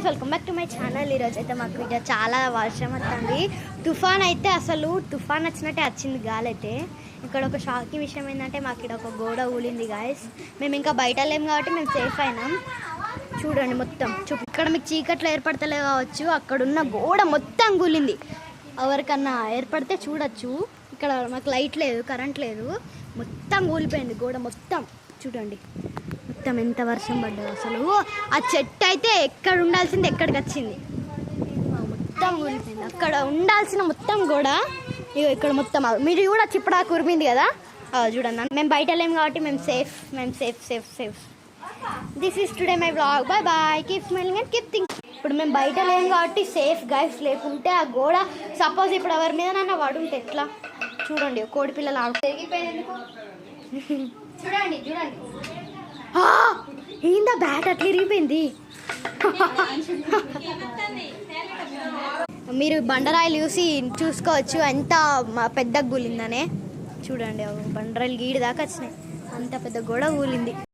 Guys welcome back to my channel. ఈరోజు అయితే మాకు ఇక చాలా వర్షం వస్తుంది. తుఫాన్ అయితే అసలు తుఫాన్ వచ్చినట్టే వచ్చింది గాలి అయితే. ఇక్కడ ఒక షాకింగ్ విషయం ఏంటంటే మాకు ఇక్కడ ఒక గోడ ఊలింది గాయస్. మేము ఇంకా బయట లేము కాబట్టి మేము సేఫ్ అయినాం. చూడండి మొత్తం ఇక్కడ మీకు చీకట్లో ఏర్పడతలే కావచ్చు, అక్కడున్న గోడ మొత్తం కూలింది. ఎవరికన్నా ఏర్పడితే చూడొచ్చు. ఇక్కడ మాకు లైట్ లేదు, కరెంట్ లేదు, మొత్తం కూలిపోయింది గోడ మొత్తం. చూడండి మొత్తం ఎంత వర్షం పడ్డది అసలు. ఆ చెట్టు అయితే ఎక్కడ ఉండాల్సింది ఎక్కడికి వచ్చింది, మొత్తం కూలిపోయింది. అక్కడ ఉండాల్సిన మొత్తం కూడా ఇక్కడ మొత్తం మీరు కూడా చిప్పడా కురిపింది కదా, చూడండి. మేము బయట లేము కాబట్టి మేము safe. This is today my vlog. Bye bye, keep smiling and keep thinking. ఇప్పుడు మేము బయట లేము కాబట్టి సేఫ్ గైస్. లేకుంటే ఆ గోడ సపోజ్ ఇప్పుడు ఎవరి మీద నన్ను పడుంటే ఎట్లా. చూడండి కోడి పిల్లలు తెగిపోయింది. చూడండి ఏందా బ్యాట్ అట్లా ఇరిగిపోయింది. మీరు బండరాయిలు చూసుకోవచ్చు ఎంత పెద్ద కూలిందనే. చూడండి బండరాయిలు గీడి దాకా వచ్చినాయి, అంత పెద్ద గోడ కూలింది.